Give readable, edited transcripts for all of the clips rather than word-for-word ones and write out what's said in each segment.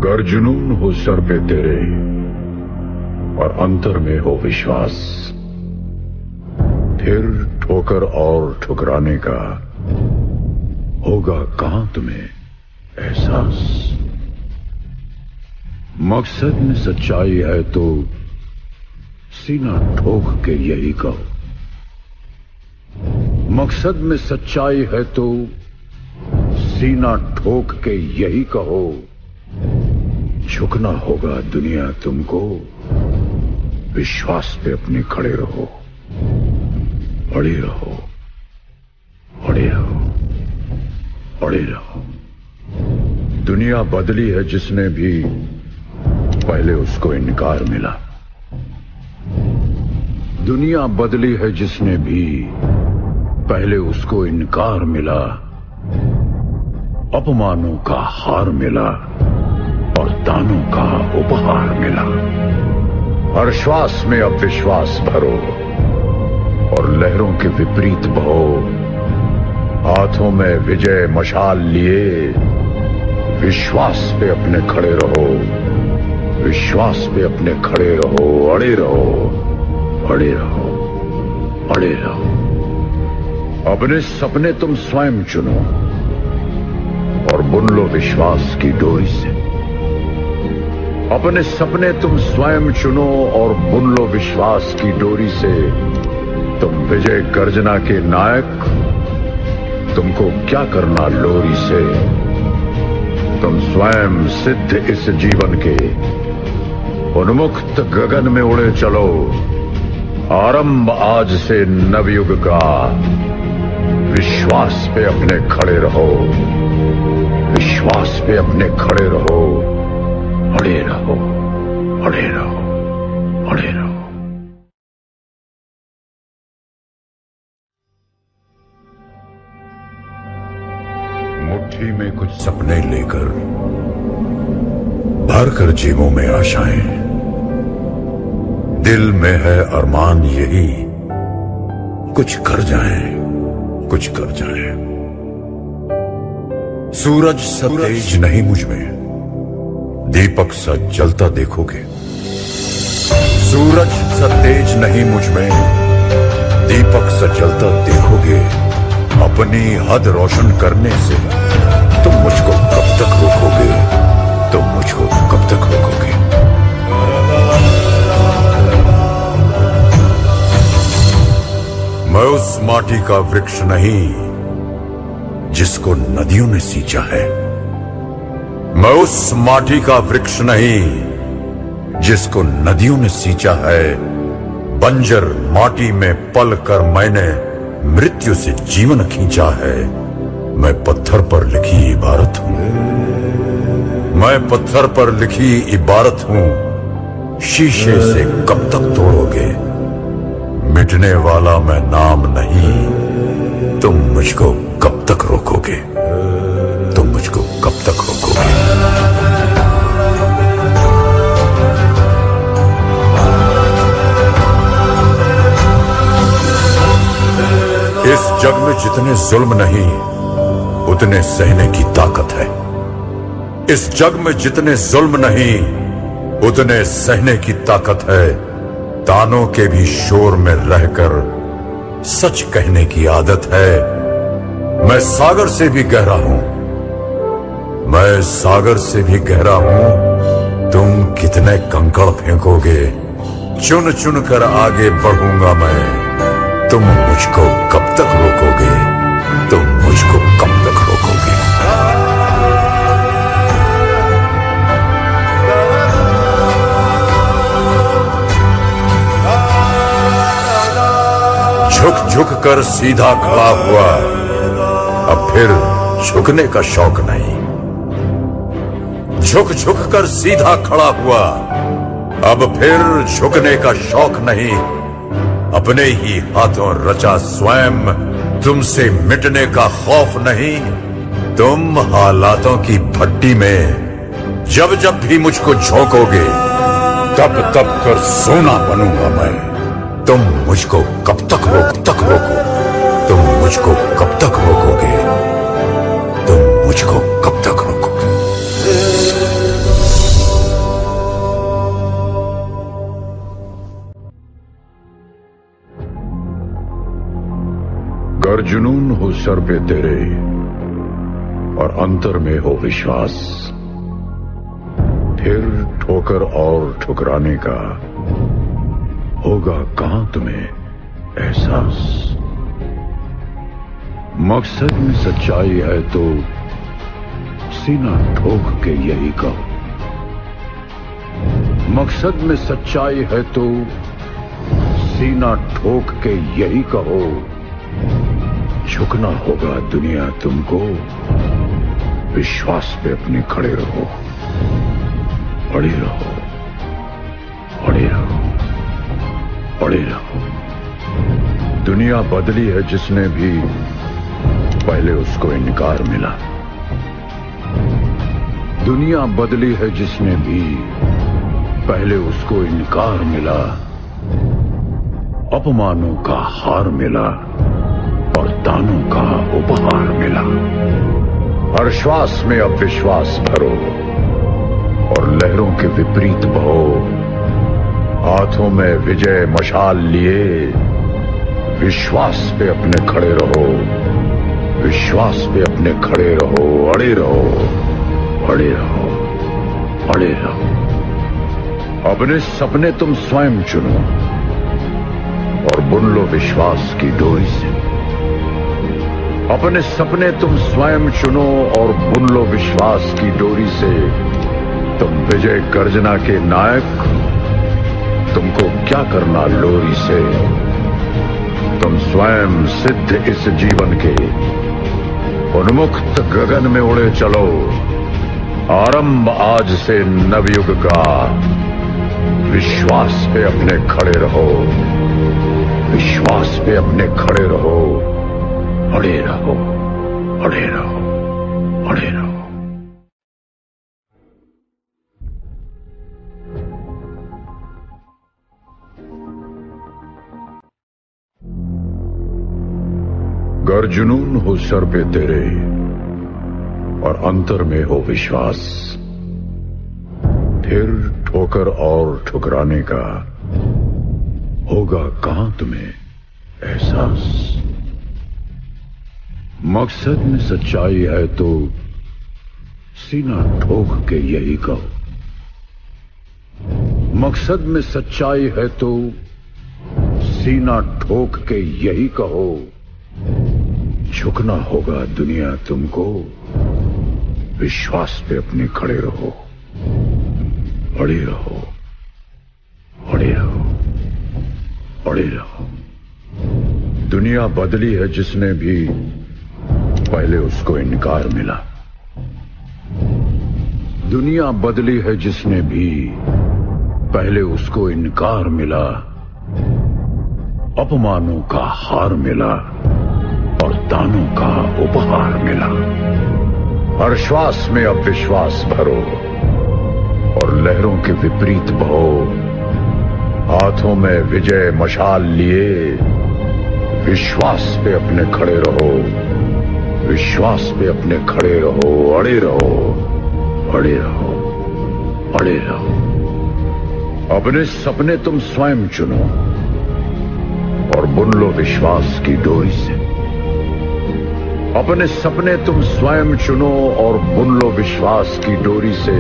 गर जुनून हो सर पे तेरे और अंतर में हो विश्वास, फिर ठोकर और ठुकराने का होगा कहां तुम्हें एहसास। मकसद में सच्चाई है तो सीना ठोक के यही कहो, मकसद में सच्चाई है तो सीना ठोक के यही कहो। झुकना होगा दुनिया तुमको, विश्वास पे अपने खड़े रहो, अड़े रहो, अड़े रहो, अड़े रहो। दुनिया बदली है जिसने भी पहले उसको इनकार मिला, दुनिया बदली है जिसने भी पहले उसको इनकार मिला। अपमानों का हार मिला और दानों का उपहार मिला। हर श्वास में अब विश्वास भरो और लहरों के विपरीत बहो। हाथों में विजय मशाल लिए विश्वास पे अपने खड़े रहो, विश्वास पे अपने खड़े रहो, अड़े रहो, अड़े रहो, अड़े रहो। अपने सपने तुम स्वयं चुनो और बुन लो विश्वास की डोरी से। अपने सपने तुम स्वयं चुनो और बुन लो विश्वास की डोरी से। तुम विजय गर्जना के नायक, तुमको क्या करना लोरी से। तुम स्वयं सिद्ध इस जीवन के, उन्मुक्त गगन में उड़े चलो। आरंभ आज से नवयुग का, विश्वास पे अपने खड़े रहो, विश्वास पे अपने खड़े रहो, अड़े रहो, अड़े रहो, अड़े रहो। मुट्ठी में कुछ सपने लेकर भर कर जेबों में आशाएं, दिल में है अरमान यही कुछ कर जाएं, कुछ कर जाएं। सूरज सा तेज नहीं मुझ में, दीपक सा जलता देखोगे। सूरज सा तेज नहीं मुझ में, दीपक सा जलता देखोगे। अपनी हद रोशन करने से तुम मुझको कब तक रोकोगे, तुम मुझको कब तक रोकोगे। मैं उस माटी का वृक्ष नहीं जिसको नदियों ने सींचा है। मैं उस माटी का वृक्ष नहीं जिसको नदियों ने सींचा है। बंजर माटी में पल कर मैंने मृत्यु से जीवन खींचा है। मैं पत्थर पर लिखी इबारत हूं, मैं पत्थर पर लिखी इबारत हूं। शीशे से कब तक तोड़ोगे, मिटने वाला मैं नाम नहीं। तुम मुझको कब तक रोकोगे, तुम मुझको कब तक रोकोगे। इस जग में जितने जुल्म नहीं उतने सहने की ताकत है। इस जग में जितने जुल्म नहीं उतने सहने की ताकत है। तानों के भी शोर में रहकर सच कहने की आदत है। मैं सागर से भी गहरा हूं, मैं सागर से भी गहरा हूं। तुम कितने कंकड़ फेंकोगे, चुन चुन कर आगे बढ़ूंगा मैं। तुम मुझको कब तक रोकोगे, तुम मुझको कब तक रोकोगे। झुक झुक कर सीधा खड़ा हुआ, अब फिर झुकने का शौक नहीं। झुक झुक कर सीधा खड़ा हुआ, अब फिर झुकने का शौक नहीं। अपने ही हाथों रचा स्वयं, तुमसे मिटने का खौफ नहीं। तुम हालातों की भट्टी में जब जब भी मुझको झोंकोगे, तब तब कर सोना बनूंगा मैं। तुम मुझको कब तक रोको, तुम मुझको कब तक रोकोगे, तुम मुझको कब तक रोकोगे। गर जुनून हो सर पे तेरे और अंतर में हो विश्वास, फिर ठोकर और ठुकराने का होगा कहां तुम्हें एहसास। मकसद में सच्चाई है तो सीना ठोक के यही कहो, मकसद में सच्चाई है तो सीना ठोक के यही कहो। झुकना होगा दुनिया तुमको, विश्वास पे अपने खड़े रहो, अड़े रहो, अड़े रहो, अड़े रहो। दुनिया बदली है जिसने भी पहले उसको इनकार मिला, दुनिया बदली है जिसने भी पहले उसको इनकार मिला। अपमानों का हार मिला और दानों का उपहार मिला। हर श्वास में अब विश्वास भरो और लहरों के विपरीत बहो। हाथों में विजय मशाल लिए विश्वास पे अपने खड़े रहो, विश्वास पे अपने खड़े रहो, अड़े रहो, अड़े रहो, अड़े रहो। अपने सपने तुम स्वयं चुनो और बुन लो विश्वास की डोरी से। अपने सपने तुम स्वयं चुनो और बुन लो विश्वास की डोरी से। तुम विजय गर्जना के नायक, तुमको क्या करना लोरी से। तुम स्वयं सिद्ध इस जीवन के, उन्मुक्त गगन में उड़े चलो। आरंभ आज से नवयुग का, विश्वास पे अपने खड़े रहो, विश्वास पे अपने खड़े रहो, अड़े रहो, अड़े रहो, अड़े रहो। गर जुनून हो सर पे तेरे और अंतर में हो विश्वास, फिर ठोकर और ठुकराने का होगा कहां तुम्हें एहसास। मकसद में सच्चाई है तो सीना ठोक के यही कहो, मकसद में सच्चाई है तो सीना ठोक के यही कहो। झुकना होगा दुनिया तुमको, विश्वास पे अपने खड़े रहो, अड़े रहो, अड़े रहो, अड़े रहो। दुनिया बदली है जिसने भी पहले उसको इनकार मिला, दुनिया बदली है जिसने भी पहले उसको इनकार मिला। अपमानों का हार मिला और दानों का उपहार मिला। हर श्वास में अब विश्वास भरो और लहरों के विपरीत बहो। हाथों में विजय मशाल लिए विश्वास पे अपने खड़े रहो, विश्वास पे अपने खड़े रहो, अड़े रहो, अड़े रहो, अड़े रहो। अपने सपने तुम स्वयं चुनो और बुन लो विश्वास की डोरी से। अपने सपने तुम स्वयं चुनो और बुन लो विश्वास की डोरी से।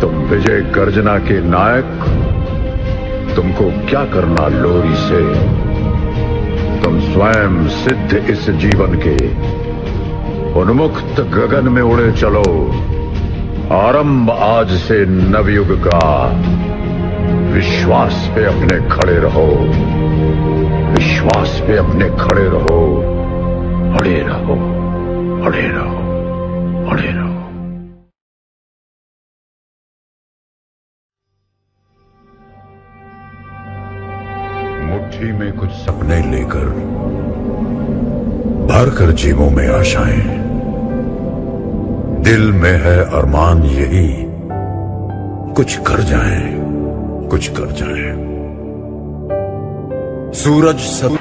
तुम विजय गर्जना के नायक, तुमको क्या करना लोरी से। तुम स्वयं सिद्ध इस जीवन के, उन्मुक्त गगन में उड़े चलो। आरंभ आज से नवयुग का, विश्वास पे अपने खड़े रहो, विश्वास पे अपने खड़े रहो, अड़े रहो, अड़े रहो, अड़े रहो। मुट्ठी में कुछ सपने लेकर भरकर जेबों में आशाएं, दिल में है अरमान यही कुछ कर जाएं, कुछ कर जाएं। सूरज सब